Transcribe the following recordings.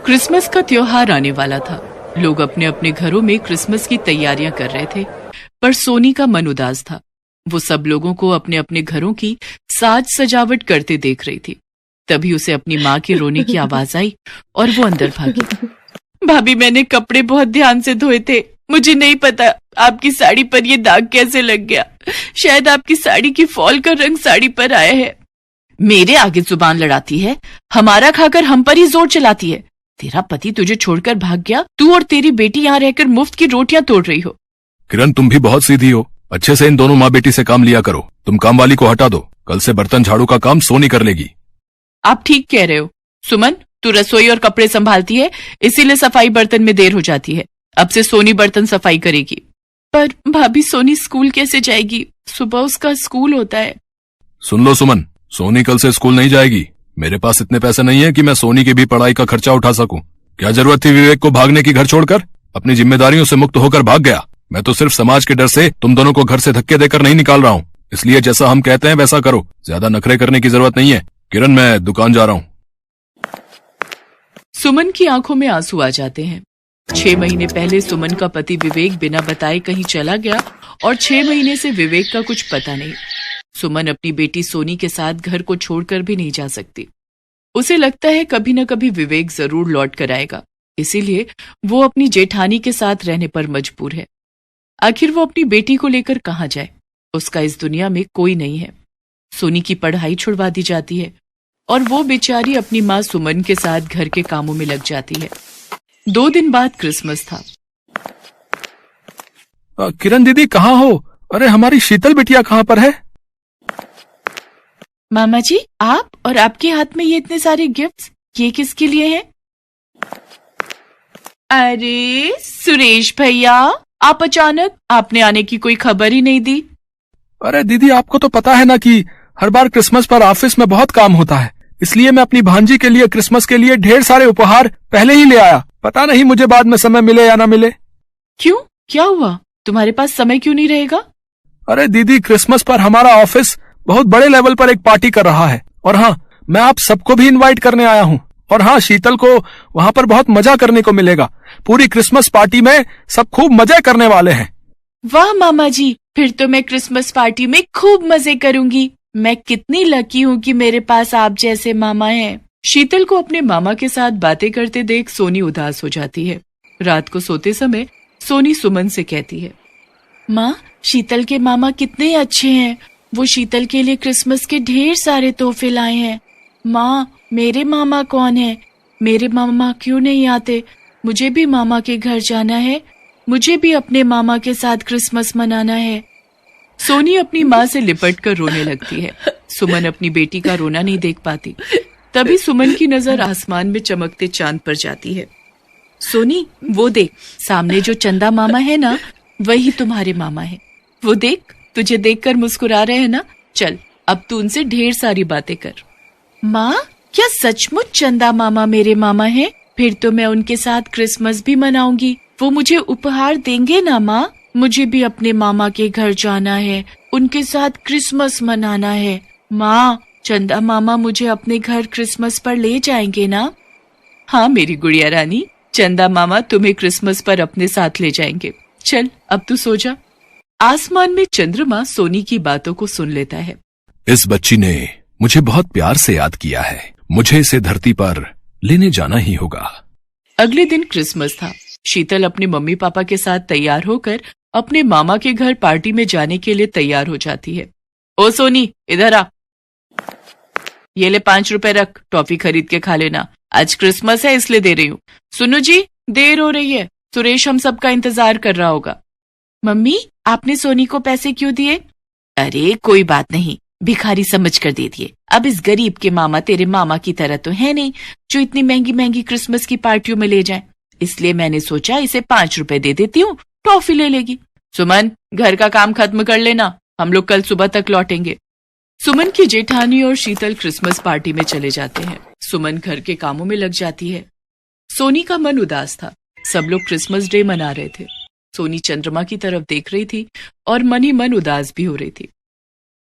Christmas का त्योहार आने वाला था। लोग अपने अपने घरों में क्रिसमस की तैयारियां कर रहे थे, पर सोनी का मन उदास था। वो सब लोगों को अपने अपने घरों की साज सजावट करते देख रही थी। तभी उसे अपनी माँ के रोने की आवाज आई और वो अंदर भागी। भाभी, मैंने कपड़े बहुत ध्यान से धोए थे, मुझे नहीं पता आपकी साड़ी पर ये दाग कैसे लग गया। शायद आपकी साड़ी की फॉल का रंग साड़ी पर आया है। मेरे आगे जुबान लड़ाती है, हमारा खाकर हम पर ही जोर चलाती है। तेरा पति तुझे छोड़कर भाग गया, तू और तेरी बेटी यहाँ रहकर मुफ्त की रोटियां तोड़ रही हो। किरण, तुम भी बहुत सीधी हो। अच्छे से इन दोनों माँ बेटी से काम लिया करो। तुम काम वाली को हटा दो, कल से बर्तन झाड़ू का काम सोनी कर लेगी। आप ठीक कह रहे हो। सुमन, तू रसोई और कपड़े संभालती है, इसीलिए सफाई बर्तन में देर हो जाती है। अब से सोनी बर्तन सफाई करेगी। पर भाभी, सोनी स्कूल कैसे जाएगी? सुबह उसका स्कूल होता है। सुन लो सुमन, सोनी कल से स्कूल नहीं जाएगी। मेरे पास इतने पैसे नहीं है कि मैं सोनी की भी पढ़ाई का खर्चा उठा सकूं। क्या जरूरत थी विवेक को भागने की घर छोड़कर? अपनी जिम्मेदारियों से मुक्त होकर भाग गया। मैं तो सिर्फ समाज के डर से तुम दोनों को घर से धक्के देकर नहीं निकाल रहा हूँ। इसलिए जैसा हम कहते हैं वैसा करो, ज्यादा नखरे करने की जरूरत नहीं है। किरण, मैं दुकान जा रहा हूँ। सुमन की आंखों में आंसू आ जाते हैं। 6 महीने पहले सुमन का पति विवेक बिना बताए कहीं चला गया और 6 महीने से विवेक का कुछ पता नहीं। सुमन अपनी बेटी सोनी के साथ घर को छोड़कर भी नहीं जा सकती। उसे लगता है कभी न कभी विवेक जरूर लौट कर आएगा, इसीलिए वो अपनी जेठानी के साथ रहने पर मजबूर है। आखिर वो अपनी बेटी को लेकर कहाँ जाए? उसका इस दुनिया में कोई नहीं है। सोनी की पढ़ाई छुड़वा दी जाती है और वो बेचारी अपनी माँ सुमन के साथ घर के कामों में लग जाती है। 2 दिन बाद क्रिसमस था। किरण दीदी, कहाँ हो? अरे, हमारी शीतल बिटिया कहाँ पर है? मामा जी, आप और आपके हाथ में ये इतने सारे गिफ्ट्स, ये किसके लिए हैं? अरे सुरेश भैया, आप अचानक, आपने आने की कोई खबर ही नहीं दी। अरे दीदी, आपको तो पता है ना कि हर बार क्रिसमस पर ऑफिस में बहुत काम होता है, इसलिए मैं अपनी भांजी के लिए क्रिसमस के लिए ढेर सारे उपहार पहले ही ले आया। पता नहीं मुझे बाद में समय मिले या ना मिले। क्यों, क्या हुआ? तुम्हारे पास समय क्यों नहीं रहेगा? अरे दीदी, क्रिसमस पर हमारा ऑफिस बहुत बड़े लेवल पर एक पार्टी कर रहा है और हाँ, मैं आप सबको भी इनवाइट करने आया हूँ। और हाँ, शीतल को वहाँ पर बहुत मजा करने को मिलेगा। पूरी क्रिसमस पार्टी में सब खूब मजे करने वाले हैं। वाह मामा जी, फिर तो मैं क्रिसमस पार्टी में खूब मजे करूंगी। मैं कितनी लकी हूँ कि मेरे पास आप जैसे मामा हैं। शीतल को अपने मामा के साथ बातें करते देख सोनी उदास हो जाती है। रात को सोते समय सोनी सुमन से कहती है, माँ, शीतल के मामा कितने अच्छे हैं। वो शीतल के लिए क्रिसमस के ढेर सारे तोहफे लाए हैं। माँ, मेरे मामा कौन है? मेरे मामा क्यों नहीं आते? मुझे भी मामा के घर जाना है। मुझे भी अपने मामा के साथ क्रिसमस मनाना है। सोनी अपनी माँ से लिपट कर रोने लगती है। सुमन अपनी बेटी का रोना नहीं देख पाती। तभी सुमन की नजर आसमान में चमकते चांद पर जाती है। सोनी, वो देख, सामने जो चंदा मामा है ना, वही तुम्हारे मामा है। वो देख, तुझे देखकर मुस्कुरा रहे हैं ना। चल, अब तू उनसे ढेर सारी बातें कर। माँ, क्या सचमुच चंदा मामा मेरे मामा हैं? फिर तो मैं उनके साथ क्रिसमस भी मनाऊंगी। वो मुझे उपहार देंगे ना माँ? मुझे भी अपने मामा के घर जाना है, उनके साथ क्रिसमस मनाना है। माँ, चंदा मामा मुझे अपने घर क्रिसमस पर ले जाएंगे ना? हाँ मेरी गुड़िया रानी, चंदा मामा तुम्हें क्रिसमस पर अपने साथ ले जाएंगे। चल, अब तू सो जा। आसमान में चंद्रमा सोनी की बातों को सुन लेता है। इस बच्ची ने मुझे बहुत प्यार से याद किया है। मुझे इसे धरती पर लेने जाना ही होगा। अगले दिन क्रिसमस था। शीतल अपने मम्मी पापा के साथ तैयार होकर अपने मामा के घर पार्टी में जाने के लिए तैयार हो जाती है। ओ सोनी, इधर आ। ये ले 5 रुपए रख, टॉफी खरीद के खा लेना। आज क्रिसमस है इसलिए दे रही हूँ। सुनो जी, देर हो रही है, सुरेश हम सबका इंतजार कर रहा होगा। मम्मी, आपने सोनी को पैसे क्यों दिए? अरे कोई बात नहीं, भिखारी समझ कर दे दिए। अब इस गरीब के मामा तेरे मामा की तरह तो है नहीं जो इतनी महंगी महंगी क्रिसमस की पार्टियों में ले जाएं। इसलिए मैंने सोचा इसे 5 रुपए दे देती हूँ, टॉफी ले लेगी। सुमन, घर का काम खत्म कर लेना, हम लोग कल सुबह तक लौटेंगे। सुमन की जेठानी और शीतल क्रिसमस पार्टी में चले जाते हैं। सुमन घर के कामों में लग जाती है। सोनी का मन उदास था। सब लोग क्रिसमस डे मना रहे थे। सोनी चंद्रमा की तरफ देख रही थी और मन ही मन उदास भी हो रही थी।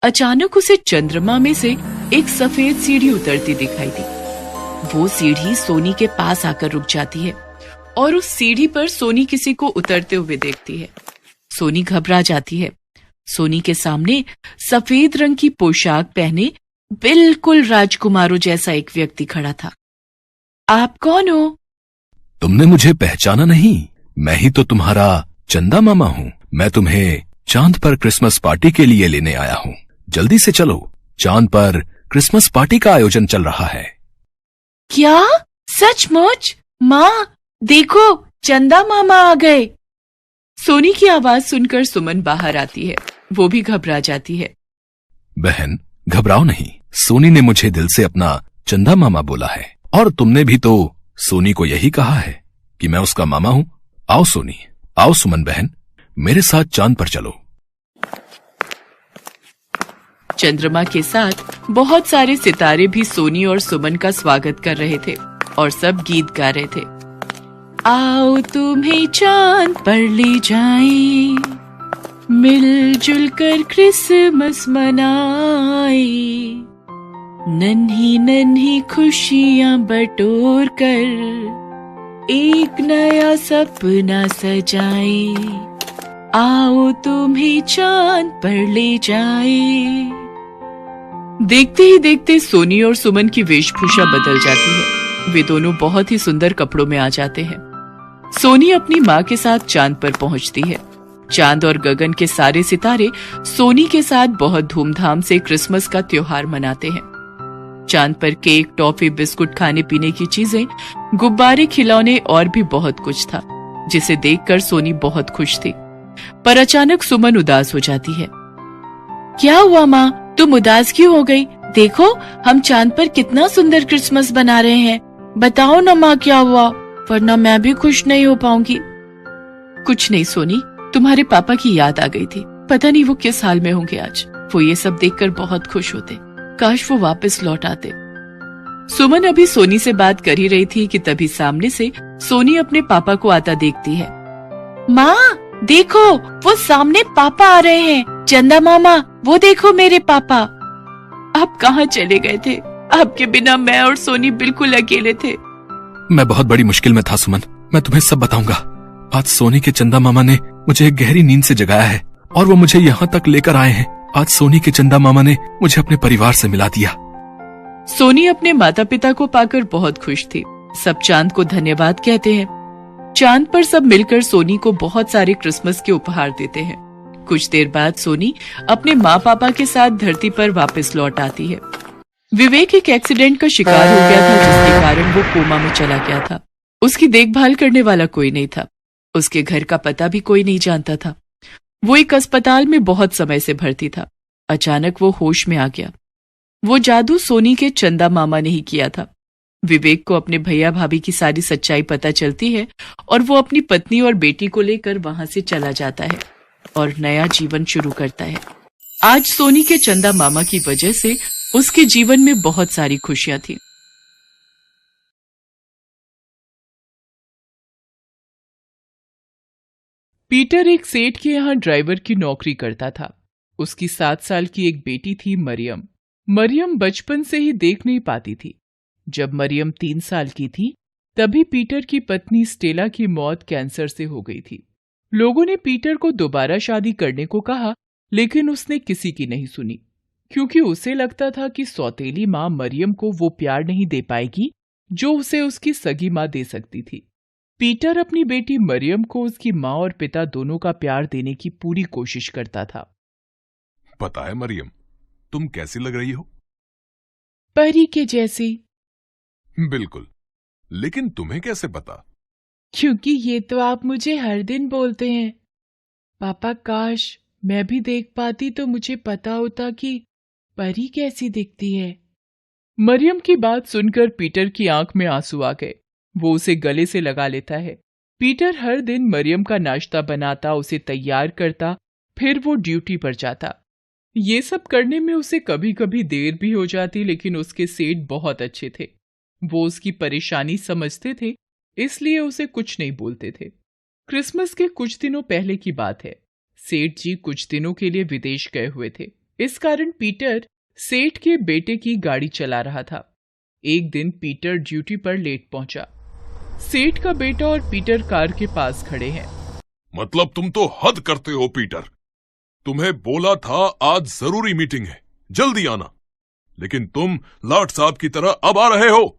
अचानक उसे चंद्रमा में से एक सफेद सीढ़ी उतरती दिखाई दी। वो सीढ़ी सोनी के पास आकर रुक जाती है और उस सीढ़ी पर सोनी किसी को उतरते हुए देखती है। सोनी घबरा जाती है। सोनी के सामने सफेद रंग की पोशाक पहने बिल्कुल राजकुमारों जैसा एक व्यक्ति खड़ा था। आप कौन हो? तुमने मुझे पहचाना नहीं? मैं ही तो तुम्हारा चंदा मामा हूँ। मैं तुम्हें चांद पर क्रिसमस पार्टी के लिए लेने आया हूँ। जल्दी से चलो, चांद पर क्रिसमस पार्टी का आयोजन चल रहा है। क्या? सचमुच? माँ देखो, चंदा मामा आ गए। सोनी की आवाज सुनकर सुमन बाहर आती है। वो भी घबरा जाती है। बहन घबराओ नहीं, सोनी ने मुझे दिल से अपना चंदा मामा बोला है, और तुमने भी तो सोनी को यही कहा है कि मैं उसका मामा हूँ। आओ सोनी, आओ सुमन बहन, मेरे साथ चांद पर चलो। चंद्रमा के साथ बहुत सारे सितारे भी सोनी और सुमन का स्वागत कर रहे थे और सब गीत गा रहे थे। आओ तुम्हें चांद पर ले जाएं, मिलजुल कर क्रिसमस मनाए, नन्ही नन्ही खुशियां बटोर कर एक नया सपना सजाए। आओ तुम्हें चांद पर ले जाए। देखते ही देखते सोनी और सुमन की वेशभूषा बदल जाती है। वे दोनों बहुत ही सुंदर कपड़ों में आ जाते हैं। सोनी अपनी माँ के साथ चांद पर पहुंचती है। चांद और गगन के सारे सितारे सोनी के साथ बहुत धूमधाम से क्रिसमस का त्योहार मनाते हैं। चांद पर केक, टॉफी, बिस्कुट, खाने पीने की चीजें, गुब्बारे, खिलौने और भी बहुत कुछ था, जिसे देखकर सोनी बहुत खुश थी। पर अचानक सुमन उदास हो जाती है। क्या हुआ माँ, तुम उदास क्यों हो गई? देखो, हम चांद पर कितना सुंदर क्रिसमस बना रहे हैं। बताओ ना माँ, क्या हुआ? वरना मैं भी खुश नहीं हो पाऊंगी। कुछ नहीं सोनी, तुम्हारे पापा की याद आ गई थी। पता नहीं वो किस हाल में होंगे आज। वो ये सब देखकर बहुत खुश होते। काश वो वापस लौट आते। सुमन अभी सोनी से बात कर ही रही थी कि तभी सामने से सोनी अपने पापा को आता देखती है। माँ देखो, वो सामने पापा आ रहे हैं। चंदा मामा, वो देखो मेरे पापा। आप कहाँ चले गए थे? आपके बिना मैं और सोनी बिल्कुल अकेले थे। मैं बहुत बड़ी मुश्किल में था सुमन, मैं तुम्हें सब बताऊंगा। आज सोनी के चंदा मामा ने मुझे एक गहरी नींद से जगाया है और वो मुझे यहाँ तक लेकर आए हैं। आज सोनी के चंदा मामा ने मुझे अपने परिवार से मिला दिया। सोनी अपने माता पिता को पाकर बहुत खुश थी। सब चांद को धन्यवाद कहते हैं। चांद पर सब मिलकर सोनी को बहुत सारे क्रिसमस के उपहार देते हैं। कुछ देर बाद सोनी अपने माँ पापा के साथ धरती पर वापस लौट आती है। विवेक एक एक्सीडेंट का शिकार हो गया था, जिसके कारण वो कोमा में चला गया था। उसकी देखभाल करने वाला कोई नहीं था। उसके घर का पता भी कोई नहीं जानता था। वो एक अस्पताल में बहुत समय से भर्ती था। अचानक वो होश में आ गया। वो जादू सोनी के चंदा मामा ने ही किया था। विवेक को अपने भैया भाभी की सारी सच्चाई पता चलती है और वो अपनी पत्नी और बेटी को लेकर वहां से चला जाता है और नया जीवन शुरू करता है। आज सोनी के चंदा मामा की वजह से उसके जीवन में बहुत सारी खुशियां थी। पीटर एक सेठ के यहाँ ड्राइवर की नौकरी करता था। उसकी 7 साल की एक बेटी थी, मरियम। मरियम बचपन से ही देख नहीं पाती थी। जब मरियम 3 साल की थी, तभी पीटर की पत्नी स्टेला की मौत कैंसर से हो गई थी। लोगों ने पीटर को दोबारा शादी करने को कहा, लेकिन उसने किसी की नहीं सुनी, क्योंकि उसे लगता था कि सौतेली माँ मरियम को वो प्यार नहीं दे पाएगी जो उसे उसकी सगी माँ दे सकती थी। पीटर अपनी बेटी मरियम को उसकी माँ और पिता दोनों का प्यार देने की पूरी कोशिश करता था। पता है मरियम, तुम कैसी लग रही हो? परी के जैसी। बिल्कुल, लेकिन तुम्हें कैसे पता? क्योंकि ये तो आप मुझे हर दिन बोलते हैं। पापा, काश मैं भी देख पाती तो मुझे पता होता कि परी कैसी दिखती है। मरियम की बात सुनकर पीटर की आंख में आंसू आ गए। वो उसे गले से लगा लेता है। पीटर हर दिन मरियम का नाश्ता बनाता, उसे तैयार करता, फिर वो ड्यूटी पर जाता। ये सब करने में उसे कभी कभी देर भी हो जाती, लेकिन उसके सेठ बहुत अच्छे थे। वो उसकी परेशानी समझते थे, इसलिए उसे कुछ नहीं बोलते थे। क्रिसमस के कुछ दिनों पहले की बात है। सेठ जी कुछ दिनों के लिए विदेश गए हुए थे। इस कारण पीटर सेठ के बेटे की गाड़ी चला रहा था। एक दिन पीटर ड्यूटी पर लेट पहुंचा। सेठ का बेटा और पीटर कार के पास खड़े हैं। मतलब तुम तो हद करते हो पीटर। तुम्हें बोला था आज जरूरी मीटिंग है, जल्दी आना, लेकिन तुम लाट साहब की तरह अब आ रहे हो।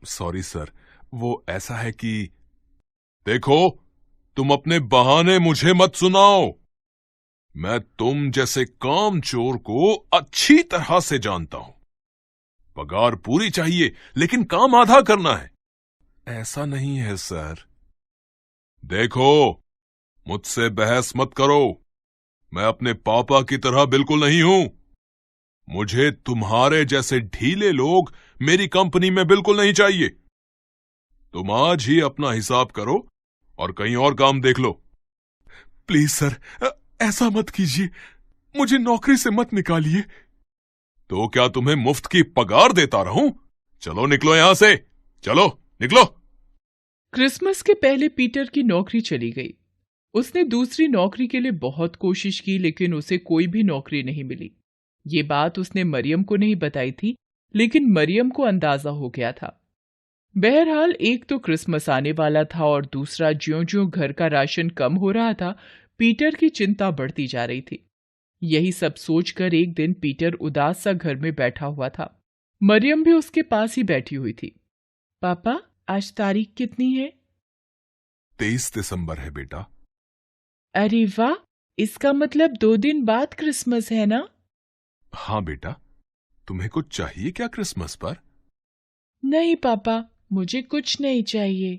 सॉरी सर, वो ऐसा है कि देखो, तुम अपने बहाने मुझे मत सुनाओ। मैं तुम जैसे कामचोर को अच्छी तरह से जानता हूं। पगार पूरी चाहिए, लेकिन काम आधा करना है। ऐसा नहीं है सर। देखो, मुझसे बहस मत करो। मैं अपने पापा की तरह बिल्कुल नहीं हूं। मुझे तुम्हारे जैसे ढीले लोग मेरी कंपनी में बिल्कुल नहीं चाहिए। तुम आज ही अपना हिसाब करो और कहीं और काम देख लो। प्लीज सर, ऐसा मत कीजिए, मुझे नौकरी से मत निकालिए। तो क्या तुम्हें मुफ्त की पगार देता रहूं? चलो निकलो यहां से, चलो निकलो। क्रिसमस के पहले पीटर की नौकरी चली गई। उसने दूसरी नौकरी के लिए बहुत कोशिश की, लेकिन उसे कोई भी नौकरी नहीं मिली। ये बात उसने मरियम को नहीं बताई थी, लेकिन मरियम को अंदाजा हो गया था। बहरहाल एक तो क्रिसमस आने वाला था और दूसरा ज्यों-ज्यों घर का राशन कम हो रहा था, पीटर की चिंता बढ़ती जा रही थी। यही सब सोचकर एक दिन पीटर उदास सा घर में बैठा हुआ था। मरियम भी उसके पास ही बैठी हुई थी। पापा, आज तारीख कितनी है? 23 दिसंबर है बेटा। अरे वाह, इसका मतलब 2 दिन बाद क्रिसमस है ना? हाँ बेटा, तुम्हें कुछ चाहिए क्या क्रिसमस पर? नहीं पापा, मुझे कुछ नहीं चाहिए।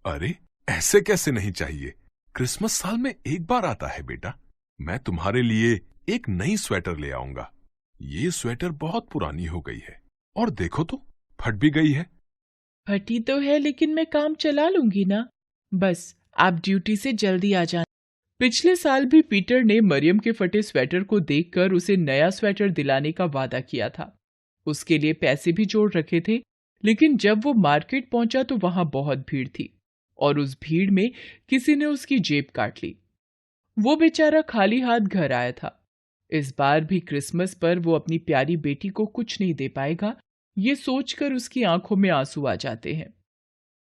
अरे, ऐसे कैसे नहीं चाहिए? क्रिसमस साल में एक बार आता है बेटा। मैं तुम्हारे लिए एक नई स्वेटर ले आऊंगा। ये स्वेटर बहुत पुरानी हो गई है और देखो तो फट भी गई है। फटी तो है, लेकिन मैं काम चला लूंगी ना। बस आप ड्यूटी से जल्दी आ जाना। पिछले साल भी पीटर ने मरियम के फटे स्वेटर को देखकर उसे नया स्वेटर दिलाने का वादा किया था। उसके लिए पैसे भी जोड़ रखे थे, लेकिन जब वो मार्केट पहुंचा तो वहां बहुत भीड़ थी और उस भीड़ में किसी ने उसकी जेब काट ली। वो बेचारा खाली हाथ घर आया था। इस बार भी क्रिसमस पर वो अपनी प्यारी बेटी को कुछ नहीं दे पाएगा, ये सोचकर उसकी आंखों में आंसू आ जाते हैं।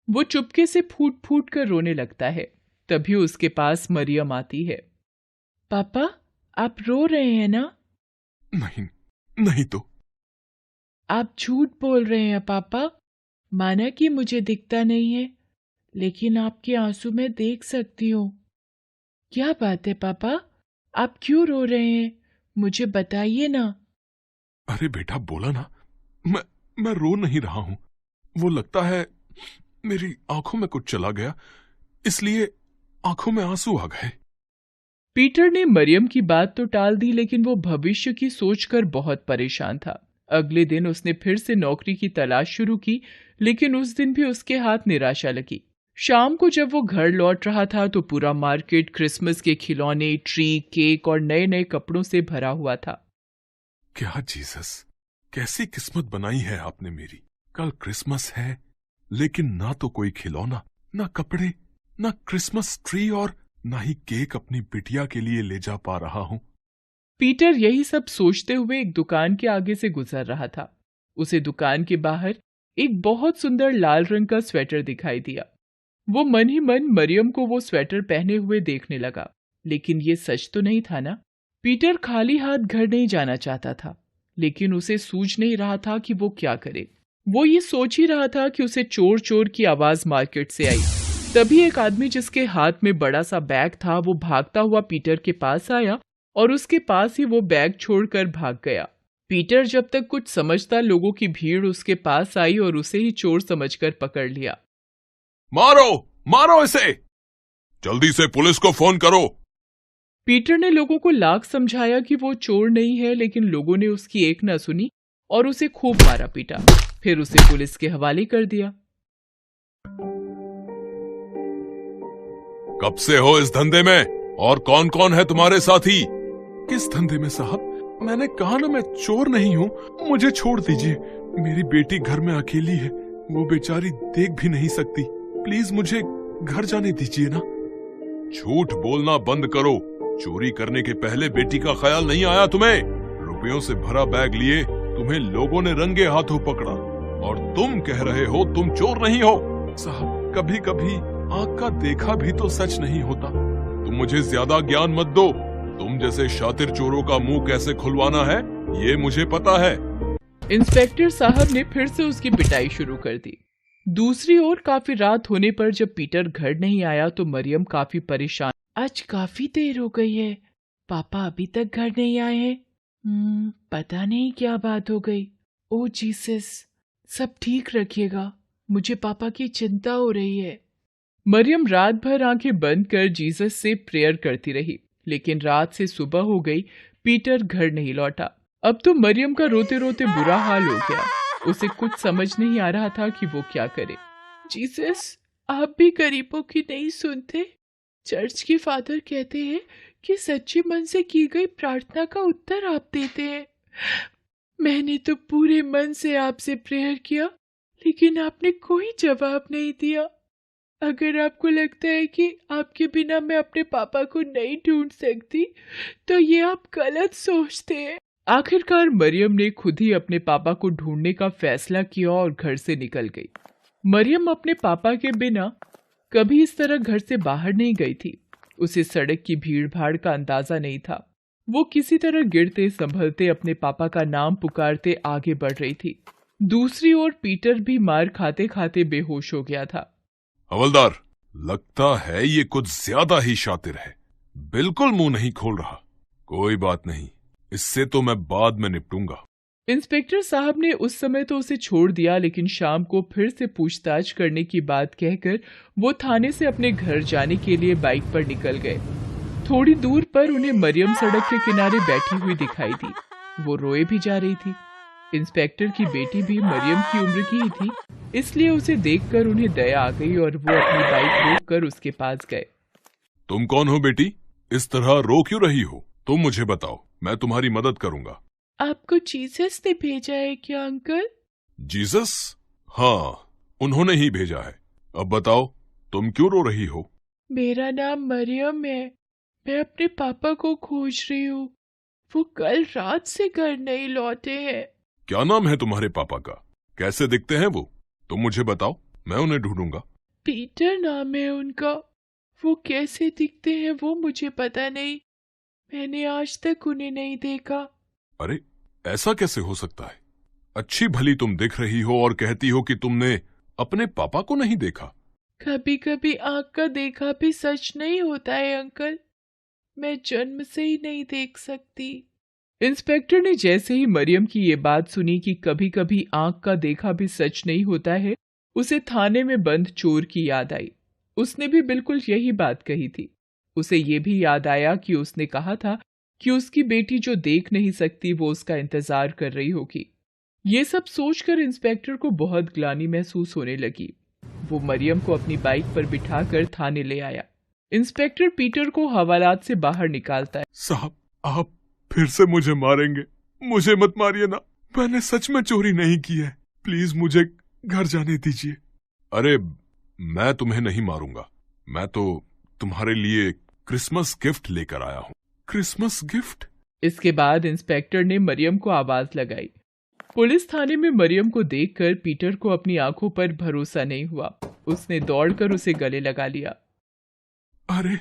वो चुपके से फूट फूट कर रोने लगता है। तभी उसके पास मरियम आती है। पापा, आप रो रहे हैं ना? नहीं, नहीं तो। आप झूठ बोल रहे हैं पापा। माना कि मुझे दिखता नहीं है, लेकिन आपके आंसू मैं देख सकती हूँ। क्या बात है पापा, आप क्यों रो रहे हैं? मुझे बताइए ना। अरे बेटा, बोला ना, मैं रो नहीं रहा हूं। वो लगता है मेरी आंखों में कुछ चला गया, इसलिए आंखों में आंसू आ गए। पीटर ने मरियम की बात तो टाल दी, लेकिन वो भविष्य की सोचकर बहुत परेशान था। अगले दिन उसने फिर से नौकरी की तलाश शुरू की, लेकिन उस दिन भी उसके हाथ निराशा लगी। शाम को जब वो घर लौट रहा था तो पूरा मार्केट क्रिसमस के खिलौने, ट्री, केक और नए नए कपड़ों से भरा हुआ था। क्या जीसस, कैसी किस्मत बनाई है आपने मेरी। कल क्रिसमस है, लेकिन ना तो कोई खिलौना, ना कपड़े, ना क्रिसमस ट्री और ना ही केक अपनी बिटिया के लिए ले जा पा रहा हूं। पीटर यही सब सोचते हुए एक दुकान के आगे से गुजर रहा था। उसे दुकान के बाहर एक बहुत सुंदर लाल रंग का स्वेटर दिखाई दिया। वो मन ही मन मरियम को वो स्वेटर पहने हुए देखने लगा, लेकिन ये सच तो नहीं था ना। पीटर खाली हाथ घर नहीं जाना चाहता था, लेकिन उसे सूझ नहीं रहा था कि वो क्या करे। वो ये सोच ही रहा था कि उसे चोर चोर की आवाज मार्केट से आई। तभी एक आदमी जिसके हाथ में बड़ा सा बैग था, वो भागता हुआ पीटर के पास आया और उसके पास ही वो बैग छोड़कर भाग गया। पीटर जब तक कुछ समझता, लोगों की भीड़ उसके पास आई और उसे ही चोर समझकर पकड़ लिया। मारो, मारो इसे, जल्दी से पुलिस को फोन करो। पीटर ने लोगों को लाख समझाया कि वो चोर नहीं है, लेकिन लोगों ने उसकी एक न सुनी और उसे खूब मारा पीटा। फिर उसे पुलिस के हवाले कर दिया। कब से हो इस धंधे में और कौन कौन है तुम्हारे साथी? किस धंधे में साहब? मैंने कहा ना मैं चोर नहीं हूँ, मुझे छोड़ दीजिए। मेरी बेटी घर में अकेली है, वो बेचारी देख भी नहीं सकती। प्लीज मुझे घर जाने दीजिए ना। झूठ बोलना बंद करो। चोरी करने के पहले बेटी का ख्याल नहीं आया तुम्हें? रुपयों से भरा बैग लिए तुम्हें लोगों ने रंगे हाथों पकड़ा और तुम कह रहे हो तुम चोर नहीं हो। साहब, कभी कभी आंख का देखा भी तो सच नहीं होता। तुम मुझे ज्यादा ज्ञान मत दो। तुम जैसे शातिर चोरों का मुंह कैसे खुलवाना है ये मुझे पता है। इंस्पेक्टर साहब ने फिर से उसकी पिटाई शुरू कर दी। दूसरी ओर काफी रात होने पर जब पीटर घर नहीं आया तो मरियम काफी परेशान। आज काफी देर हो गई है, पापा अभी तक घर नहीं आए हैं। पता नहीं क्या बात हो गई। ओ जीसस, सब ठीक रखिएगा, मुझे पापा की चिंता हो रही है। मरियम रात भर आंखें बंद कर जीसस से प्रेयर करती रही, लेकिन रात से सुबह हो गई, पीटर घर नहीं लौटा। अब तो मरियम का रोते रोते बुरा हाल हो गया। उसे कुछ समझ नहीं आ रहा था कि वो क्या करे। जीसस, आप भी गरीबों की नहीं सुनते? चर्च के फादर कहते हैं कि सच्चे मन से की गई प्रार्थना का उत्तर आप देते हैं। मैंने तो पूरे मन से आपसे प्रेयर किया, लेकिन आपने कोई जवाब नहीं दिया। अगर आपको लगता है कि आपके बिना मैं अपने पापा को नहीं ढूंढ सकती, तो ये आप गलत सोचते हैं। आखिरकार मरियम ने खुद ही अपने पापा को ढूंढने का फैसला किया और घर से निकल गई। मरियम अपने पापा के बिना कभी इस तरह घर से बाहर नहीं गई थी। उसे सड़क की भीड़ भाड़ का अंदाजा नहीं था। वो किसी तरह गिरते संभलते अपने पापा का नाम पुकारते आगे बढ़ रही थी। दूसरी ओर पीटर भी मार खाते खाते बेहोश हो गया था। हवलदार, लगता है ये कुछ ज्यादा ही शातिर है, बिल्कुल मुंह नहीं खोल रहा। कोई बात नहीं, इससे तो मैं बाद में निपटूंगा। इंस्पेक्टर साहब ने उस समय तो उसे छोड़ दिया, लेकिन शाम को फिर से पूछताछ करने की बात कहकर वो थाने से अपने घर जाने के लिए बाइक पर निकल गए। थोड़ी दूर पर उन्हें मरियम सड़क के किनारे बैठी हुई दिखाई दी। वो रोए भी जा रही थी। इंस्पेक्टर की बेटी भी मरियम की उम्र की ही थी, इसलिए उसे देखकर उन्हें दया आ गई और वो अपनी बाइक रोककर उसके पास गए। तुम कौन हो बेटी? इस तरह रो क्यों रही हो? तुम मुझे बताओ, मैं तुम्हारी मदद करूंगा। आपको जीसस ने भेजा है क्या अंकल? जीसस? हाँ, उन्होंने ही भेजा है। अब बताओ, तुम क्यों रो रही हो? मेरा नाम मरियम है। मैं अपने पापा को खोज रही हूँ। वो कल रात से घर नहीं लौटे हैं। क्या नाम है तुम्हारे पापा का? कैसे दिखते हैं वो? तुम मुझे बताओ, मैं उन्हें ढूंढूंगा। पीटर नाम है उनका। वो कैसे दिखते हैं वो मुझे पता नहीं। मैंने आज तक उन्हें नहीं देखा। अरे, ऐसा कैसे हो सकता है? अच्छी भली तुम दिख रही हो और कहती हो कि तुमने अपने पापा को नहीं देखा। कभी कभी आंख का देखा भी सच नहीं होता है अंकल। मैं जन्म से ही नहीं देख सकती। इंस्पेक्टर ने जैसे ही मरियम की ये बात सुनी कि कभी कभी आंख का देखा भी सच नहीं होता है, उसे थाने में बंद चोर की याद आई। उसने भी बिल्कुल यही बात कही थी। उसे ये भी याद आया कि उसने कहा था कि उसकी बेटी जो देख नहीं सकती वो उसका इंतजार कर रही होगी। ये सब सोचकर इंस्पेक्टर को बहुत ग्लानि महसूस होने लगी। वो मरियम को अपनी बाइक पर बिठाकर थाने ले आया। इंस्पेक्टर पीटर को हवालात से बाहर निकालता है। साहब, आप फिर से मुझे मारेंगे? मुझे मत मारिए ना, मैंने सच में चोरी नहीं की है। प्लीज मुझे घर जाने दीजिए। अरे, मैं तुम्हें नहीं मारूंगा। मैं तो तुम्हारे लिए क्रिसमस गिफ्ट लेकर आया हूँ। Christmas gift? इसके बाद इंस्पेक्टर ने मरियम को आवाज लगाई। पुलिस थाने में मरियम को देखकर पीटर को अपनी आंखों पर भरोसा नहीं हुआ। उसने दौड़कर उसे गले लगा लिया। अरे,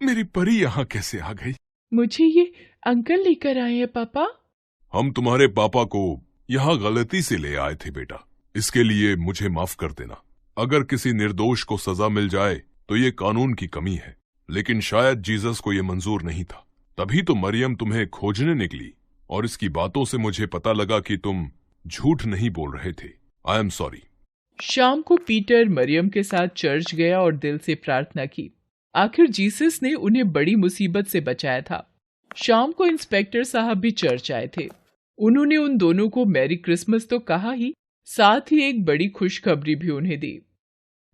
मेरी परी यहाँ कैसे आ गई? मुझे ये अंकल लेकर आए हैं पापा। हम तुम्हारे पापा को यहाँ गलती से ले आए थे बेटा, इसके लिए मुझे माफ कर देना। अगर किसी निर्दोष को सजा मिल जाए तो ये कानून की कमी है, लेकिन शायद जीसस को ये मंजूर नहीं था। तभी तो मरियम तुम्हें खोजने निकली और इसकी बातों से मुझे पता लगा कि तुम झूठ नहीं बोल रहे थे। I am sorry. शाम को पीटर मरियम के साथ चर्च गया और दिल से प्रार्थना की। आखिर जीसस ने उन्हें बड़ी मुसीबत से बचाया था। शाम को इंस्पेक्टर साहब भी चर्च आए थे। उन्होंने उन दोनों को मैरी क्रिसमस तो कहा ही, साथ ही एक बड़ी खुशखबरी भी उन्हें दी।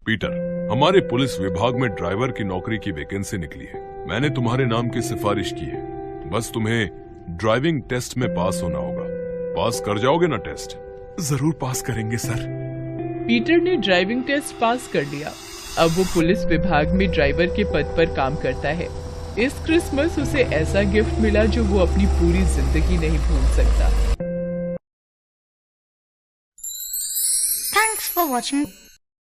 पीटर, हमारे पुलिस विभाग में ड्राइवर की नौकरी की वैकेंसी निकली है। मैंने तुम्हारे नाम की सिफारिश की है। बस तुम्हें ड्राइविंग टेस्ट में पास होना होगा। पास कर जाओगे ना टेस्ट? जरूर पास करेंगे सर। पीटर ने ड्राइविंग टेस्ट पास कर लिया। अब वो पुलिस विभाग में ड्राइवर के पद पर काम करता है। इस क्रिसमस उसे ऐसा गिफ्ट मिला जो वो अपनी पूरी जिंदगी नहीं भूल सकता। Thanks for watching.